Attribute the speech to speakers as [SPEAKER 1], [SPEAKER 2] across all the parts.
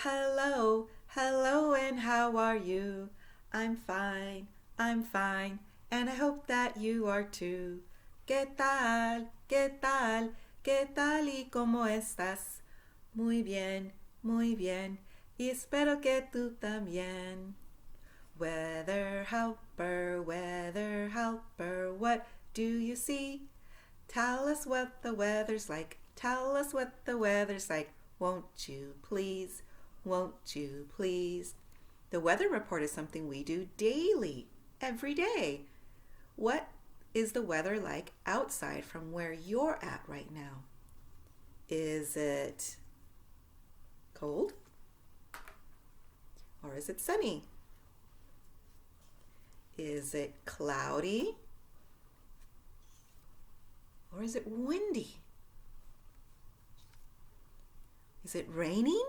[SPEAKER 1] hello, hello, and how are you? I'm fine, and I hope that you are too. ¿Qué tal? ¿Qué tal? ¿Qué tal y cómo estás? Muy bien, y espero que tú también. Weather helper, what do you see? Tell us what the weather's like. Tell us what the weather's like. Won't you please? Won't you please? The weather report is something we do daily, every day. What is the weather like outside from where you're at right now? Is it cold? Or is it sunny? Is it cloudy? Or is it windy? Is it raining?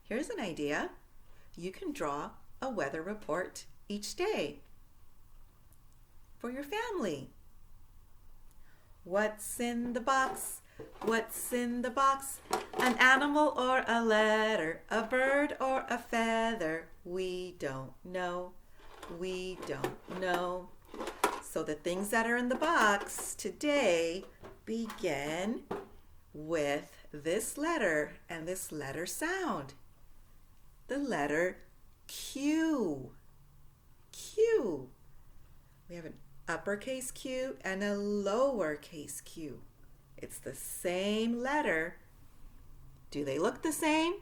[SPEAKER 1] Here's an idea. You can draw a weather report each day for your family. What's in the box? What's in the box? An animal or a letter, a bird or a feather? We don't know. We don't know. So the things that are in the box today begin with this letter and this letter sound. The letter Q. Q. We have an uppercase Q and a lowercase q. It's the same letter. Do they look the same?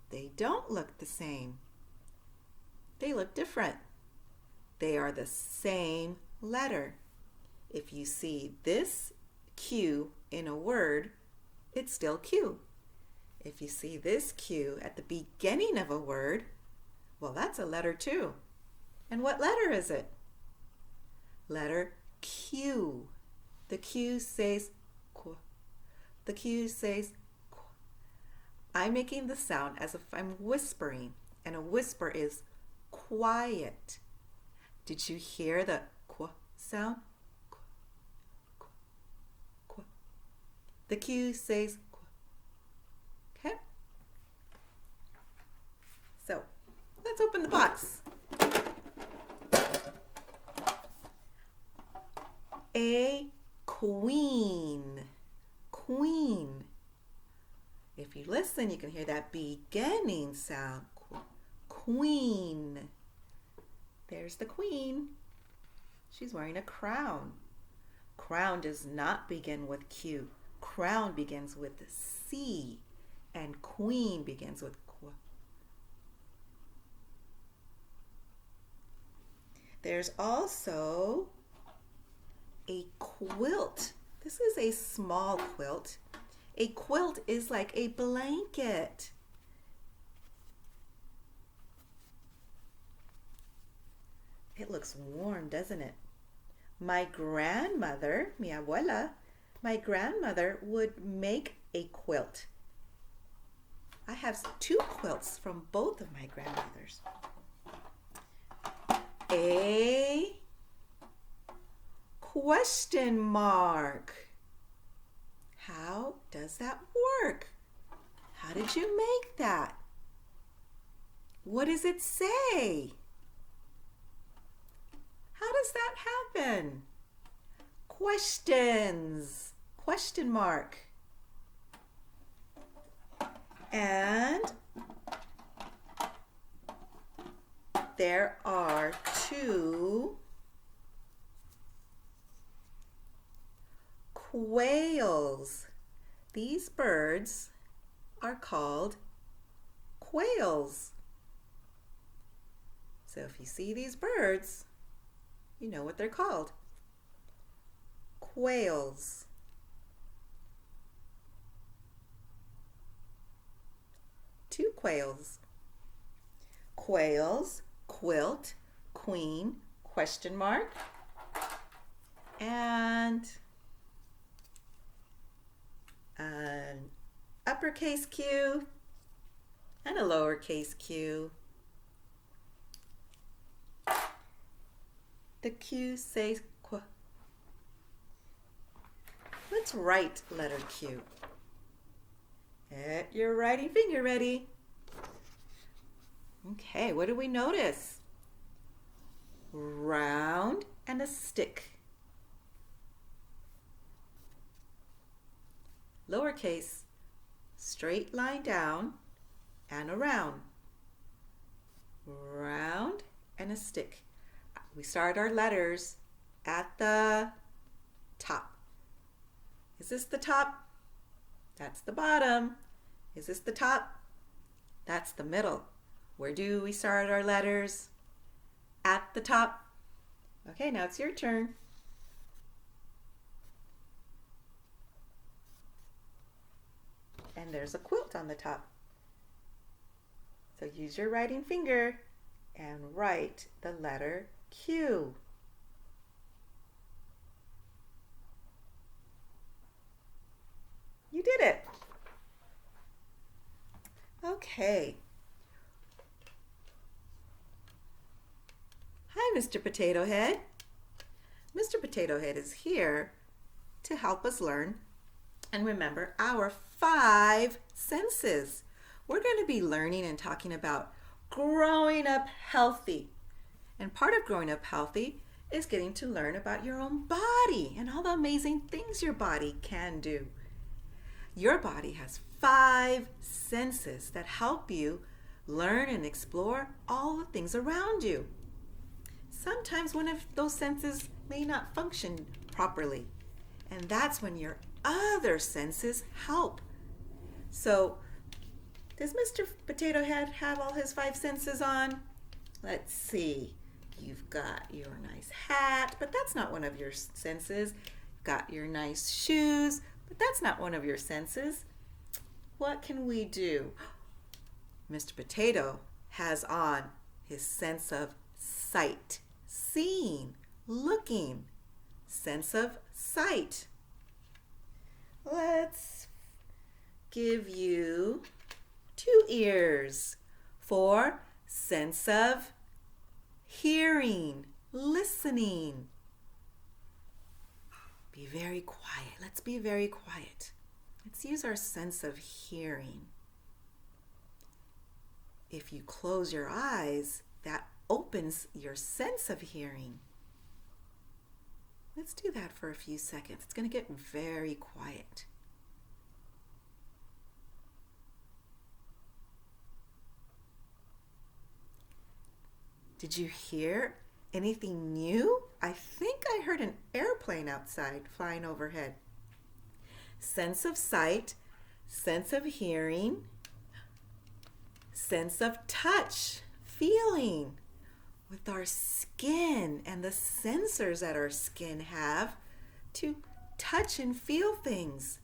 [SPEAKER 1] They don't look the same. They look different. They are the same letter. If you see this Q in a word, it's still Q. If you see this Q at the beginning of a word, well, that's a letter too. And what letter is it? Letter Q. The Q says Q. The Q says Q. I'm making the sound as if I'm whispering, and a whisper is quiet. Did you hear the Q sound? Q, Q, Q. The Q says Q. Okay? So, let's open the box. A queen. Queen. If you listen, you can hear that beginning sound. Queen. There's the queen. She's wearing a crown. Crown does not begin with Q. Crown begins with C, and queen begins with Q. There's also a quilt. This is a small quilt. A quilt is like a blanket. It looks warm, doesn't it? My grandmother, mi abuela, my grandmother would make a quilt. I have two quilts from both of my grandmothers. A question mark. How does that work? How did you make that? What does it say? How does that happen? Questions. Question mark. And there are two quails. These birds are called quails. So if you see these birds, you know what they're called. Quails. Two quails. Quails, quilt, queen, question mark, and an uppercase Q and a lowercase q. The Q says Q. Let's write letter Q. Get your writing finger ready. Okay, what do we notice? Round and a stick. Lowercase, straight line down and around. Round and a stick. We start our letters at the top. Is this the top? That's the bottom. Is this the top? That's the middle. Where do we start our letters? At the top. Okay, now it's your turn. And there's a quilt on the top. So use your writing finger and write the letter Q. You did it. Okay. Hi, Mr. Potato Head. Mr. Potato Head is here to help us learn and remember our 5 senses. We're going to be learning and talking about growing up healthy. And part of growing up healthy is getting to learn about your own body and all the amazing things your body can do. Your body has 5 senses that help you learn and explore all the things around you. Sometimes one of those senses may not function properly, and that's when your other senses help. So, does Mr. Potato Head have all his 5 senses on? Let's see. You've got your nice hat, but that's not one of your senses. Got your nice shoes, but that's not one of your senses. What can we do? Mr. Potato has on his sense of sight, seeing, looking, sense of sight. Let's give you 2 ears for sense of hearing, listening. Be very quiet. Let's be very quiet. Let's use our sense of hearing. If you close your eyes, that opens your sense of hearing. Let's do that for a few seconds. It's going to get very quiet. Did you hear anything new? I think I heard an airplane outside flying overhead. Sense of sight, sense of hearing, sense of touch, feeling with our skin and the sensors that our skin have to touch and feel things.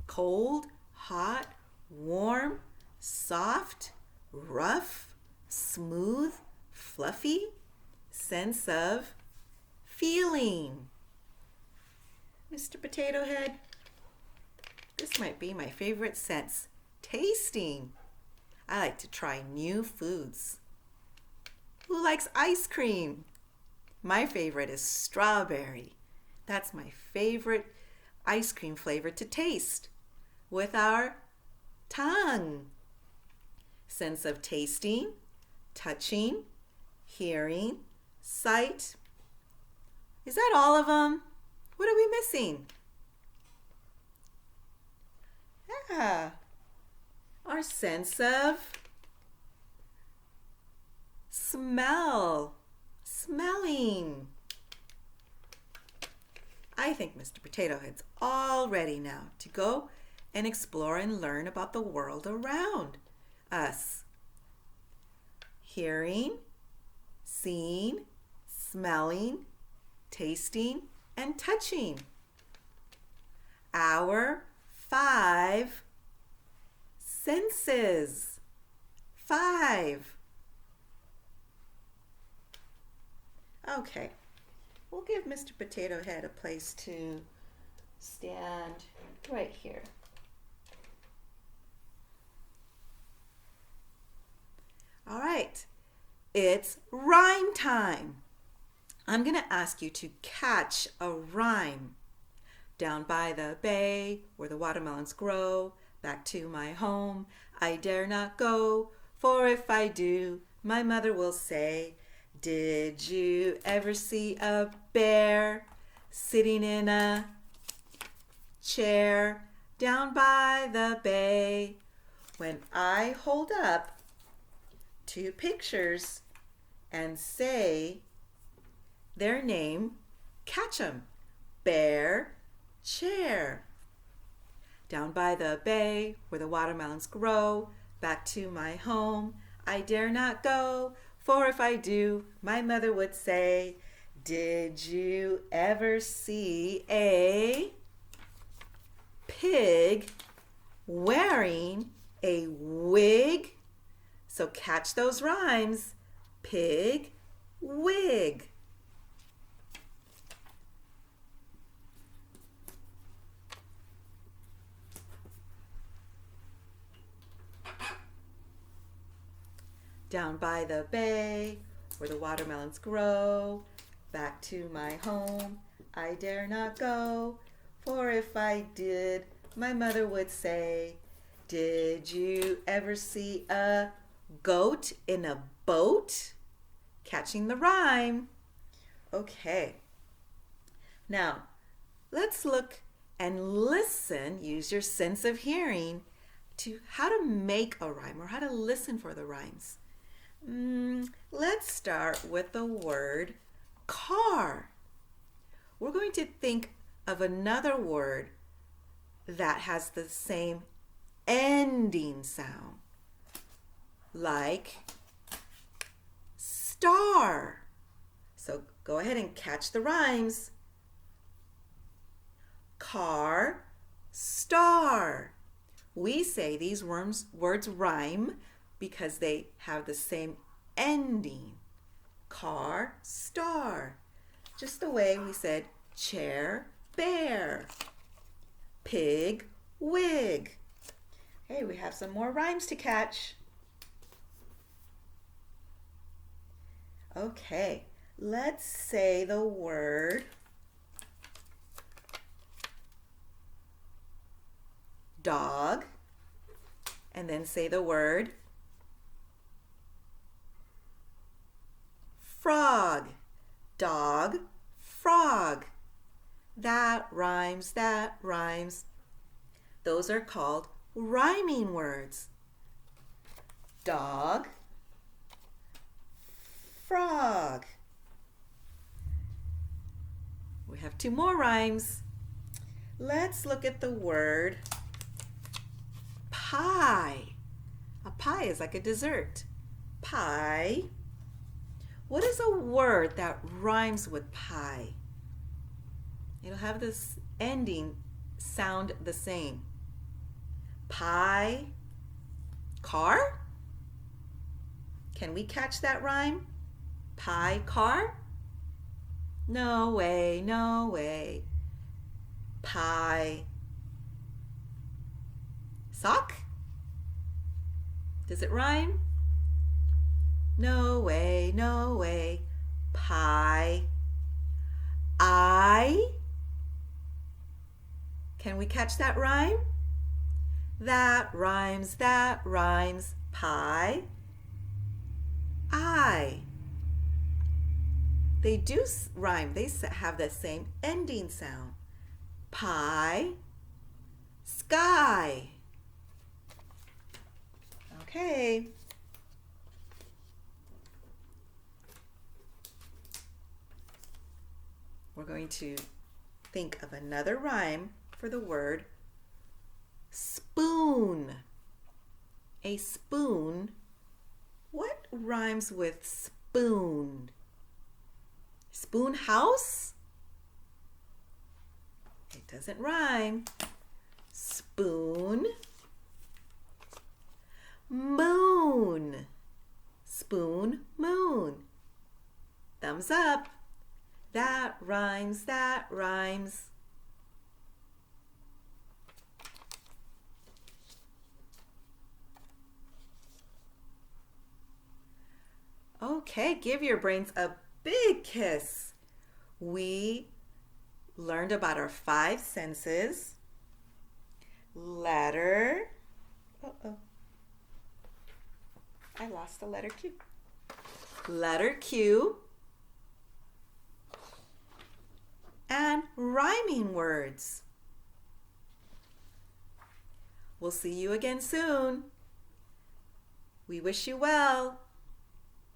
[SPEAKER 1] Cold, hot, warm, soft, rough, smooth, fluffy, sense of feeling. Mr. Potato Head, this might be my favorite sense, tasting. I like to try new foods. Who likes ice cream? My favorite is strawberry. That's my favorite ice cream flavor to taste with our tongue. Sense of tasting, touching, hearing, sight. Is that all of them? What are we missing? Yeah, our sense of smell, smelling. I think Mr. Potato Head's all ready now to go and explore and learn about the world around us. Hearing, seeing, smelling, tasting, and touching. Our 5 senses. 5. Okay, we'll give Mr. Potato Head a place to stand right here. All right, it's rhyme time. I'm going to ask you to catch a rhyme. Down by the bay where the watermelons grow, back to my home I dare not go, for if I do, my mother will say, did you ever see a bear sitting in a chair down by the bay? When I hold up two pictures and say their name, catch 'em. Bear, chair. Down by the bay where the watermelons grow, back to my home I dare not go, for if I do, my mother would say, did you ever see a pig wearing a wig? So catch those rhymes. Pig, wig. Down by the bay where the watermelons grow, back to my home I dare not go, for if I did, my mother would say, did you ever see a goat in a boat? Catching the rhyme. Okay. Now, let's look and listen, use your sense of hearing to how to make a rhyme or how to listen for the rhymes. Let's start with the word car. We're going to think of another word that has the same ending sound, like star. So go ahead and catch the rhymes. Car, star. We say these words rhyme because they have the same ending. Car, star. Just the way we said chair, bear. Pig, wig. Hey, we have some more rhymes to catch. Okay, let's say the word dog, and then say the word frog. Dog, frog. That rhymes, that rhymes. Those are called rhyming words. Dog, frog. We have two more rhymes. Let's look at the word pie. A pie is like a dessert. Pie. What is a word that rhymes with pie? It'll have this ending sound the same. Pie. Car? Can we catch that rhyme? Pie, car? No way, no way. Pie. Sock? Does it rhyme? No way, no way. Pie. I. Can we catch that rhyme? That rhymes, that rhymes. Pie. I. They do rhyme. They have the same ending sound. Pie. Sky. Okay. We're going to think of another rhyme for the word spoon. A spoon. What rhymes with spoon? Spoon house? It doesn't rhyme. Spoon. Moon. Spoon, moon. Thumbs up. That rhymes, that rhymes. Okay, give your brains a big kiss. We learned about our 5 senses. Letter, I lost the letter Q. Letter Q. And rhyming words. We'll see you again soon. We wish you well.